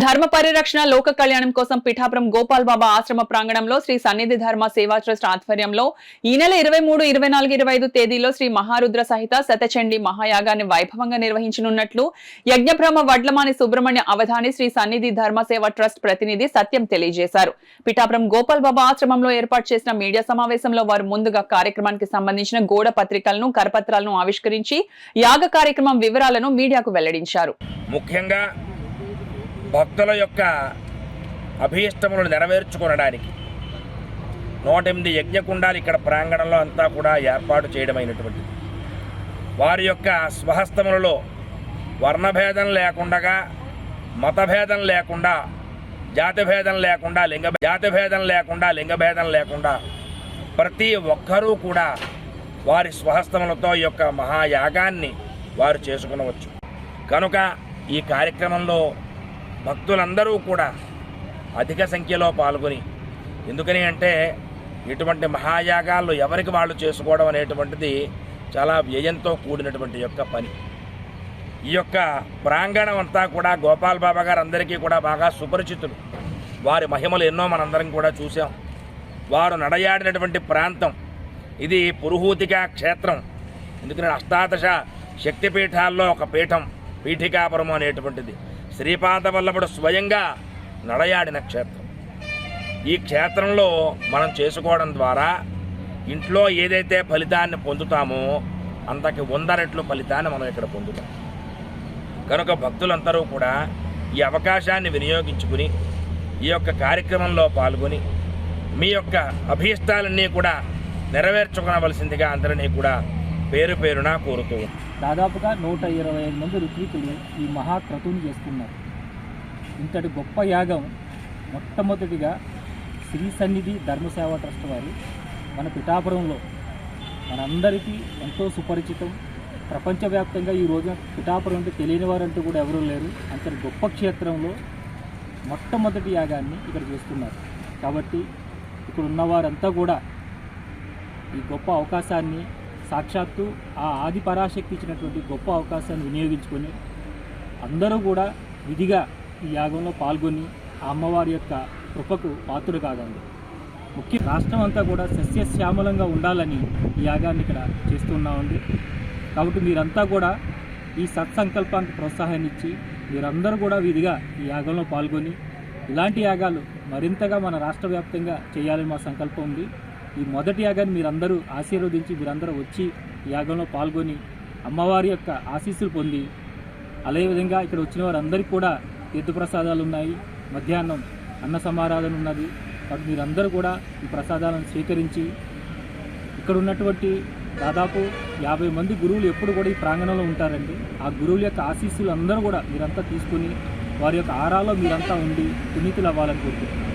ధర్మ పరిరక్షణ లోక కళ్యాణం కోసం పిఠాపురం గోపాల్ బాబా ఆశ్రమ ప్రాంగణంలో శ్రీ సన్నిధి ధర్మ సేవా ట్రస్ట్ ఆధ్వర్యంలో ఈ నెల 23, 24, 25 తేదీలో శ్రీ మహారుద్ర సహిత శతచండీ మహాయాగాన్ని వైభవంగా నిర్వహించనున్నట్లు యజ్ఞబ్రహ్మ వడ్లమాని సుబ్రహ్మణ్య అవధాని శ్రీ సన్నిధి ధర్మ సేవా ట్రస్ట్ ప్రతినిధి సత్యం తెలియజేశారు. పిఠాపురం గోపాల్ బాబా ఆశ్రమంలో ఏర్పాటు చేసిన మీడియా సమావేశంలో వారు ముందుగా కార్యక్రమానికి సంబంధించిన గోడ పత్రికలను కరపత్రాలను ఆవిష్కరించి యాగ కార్యక్రమం వివరాలను మీడియాకు వెల్లడించారు. ముఖ్యంగా భక్తుల యొక్క అభీష్టములను నెరవేర్చుకోవడానికి 108 యజ్ఞకుండాలు ఇక్కడ ప్రాంగణంలో అంతా కూడా ఏర్పాటు చేయడమైనటువంటిది. వారి యొక్క స్వహస్తములలో వర్ణభేదం లేకుండా, మతభేదం లేకుండా, జాతిభేదం లేకుండా, లింగభేదం లేకుండా ప్రతి ఒక్కరూ కూడా వారి స్వహస్తములతో ఈ యొక్క మహాయాగాన్ని వారు చేసుకునవచ్చు. కనుక ఈ కార్యక్రమంలో భక్తులందరూ కూడా అధిక సంఖ్యలో పాల్గొని, ఎందుకని అంటే ఇటువంటి మహాయాగాల్లో ఎవరికి వాళ్ళు చేసుకోవడం అనేటువంటిది చాలా వ్యయంతో కూడినటువంటి యొక్క పని. ఈ యొక్క ప్రాంగణం అంతా కూడా గోపాల్ బాబా గారు అందరికీ కూడా బాగా సుపరిచితులు. వారి మహిమలు ఎన్నో మనందరం కూడా చూసాం. వారు నడయాడినటువంటి ప్రాంతం ఇది పురుహూతికా క్షేత్రం. ఎందుకంటే అష్టాదశ శక్తిపీఠాల్లో ఒక పీఠం పీఠికాపురం అనేటువంటిది. శ్రీపాదవల్లభుడు స్వయంగా నడయాడిన క్షేత్రం. ఈ క్షేత్రంలో మనం చేసుకోవడం ద్వారా ఇంట్లో ఏదైతే ఫలితాన్ని పొందుతామో అంతకి 100 రెట్లు ఫలితాన్ని మనం ఇక్కడ పొందుతాం. కనుక భక్తులందరూ కూడా ఈ అవకాశాన్ని వినియోగించుకుని ఈ యొక్క కార్యక్రమంలో పాల్గొని మీ యొక్క అభీష్టాలన్నీ కూడా నెరవేర్చుకోవలసిందిగా అందరినీ కూడా పేరు పేరున కోరుతూ దాదాపుగా 125 మంది ఋత్వికులు ఈ మహాక్రతువుని చేస్తున్నారు. ఇంతటి గొప్ప యాగం మొట్టమొదటిగా శ్రీ సన్నిధి ధర్మసేవా ట్రస్ట్ వారు మన పిఠాపురంలో మనందరికీ ఎంతో సుపరిచితం. ప్రపంచవ్యాప్తంగా ఈ రోజున పిఠాపురం అంటే తెలియని వారంటూ కూడా ఎవరూ లేరు. అంతటి గొప్ప క్షేత్రంలో మొట్టమొదటి యాగాన్ని ఇక్కడ చేస్తున్నారు. కాబట్టి ఇక్కడ ఉన్నవారంతా కూడా ఈ గొప్ప అవకాశాన్ని, సాక్షాత్తు ఆ ఆది పరాశక్తి ఇచ్చినటువంటి గొప్ప అవకాశాన్ని వినియోగించుకొని అందరూ కూడా విధిగా ఈ యాగంలో పాల్గొని ఆ అమ్మవారి యొక్క కృపకు పాత్రులు కాగండి. ముఖ్య రాష్ట్రం అంతా కూడా సస్యశ్యామలంగా ఉండాలని ఈ యాగాన్ని ఇక్కడ చేస్తున్నామండి. కాబట్టి మీరంతా కూడా ఈ సత్సంకల్పానికి ప్రోత్సాహాన్ని ఇచ్చి మీరందరూ కూడా విధిగా ఈ యాగంలో పాల్గొని ఇలాంటి యాగాలు మరింతగా మన రాష్ట్ర వ్యాప్తంగా చేయాలని మా సంకల్పం ఉంది. ఈ మొదటి యాగాన్ని మీరందరూ ఆశీర్వదించి మీరందరూ వచ్చి ఈ యాగంలో పాల్గొని అమ్మవారి యొక్క ఆశీస్సులు పొంది, అదేవిధంగా ఇక్కడ వచ్చిన వారందరికీ కూడా తీర్థప్రసాదాలు ఉన్నాయి, మధ్యాహ్నం అన్న సమారాధన ఉన్నది. కాబట్టి మీరందరూ కూడా ఈ ప్రసాదాలను స్వీకరించి ఇక్కడ ఉన్నటువంటి దాదాపు 50 మంది గురువులు ఎప్పుడు కూడా ఈ ప్రాంగణంలో ఉంటారండి. ఆ గురువుల యొక్క ఆశీస్సులు అందరూ కూడా మీరంతా తీసుకుని వారి యొక్క ఆరాలో మీరంతా ఉండి పునీతులు అవ్వాలని కోరుకుంటున్నారు.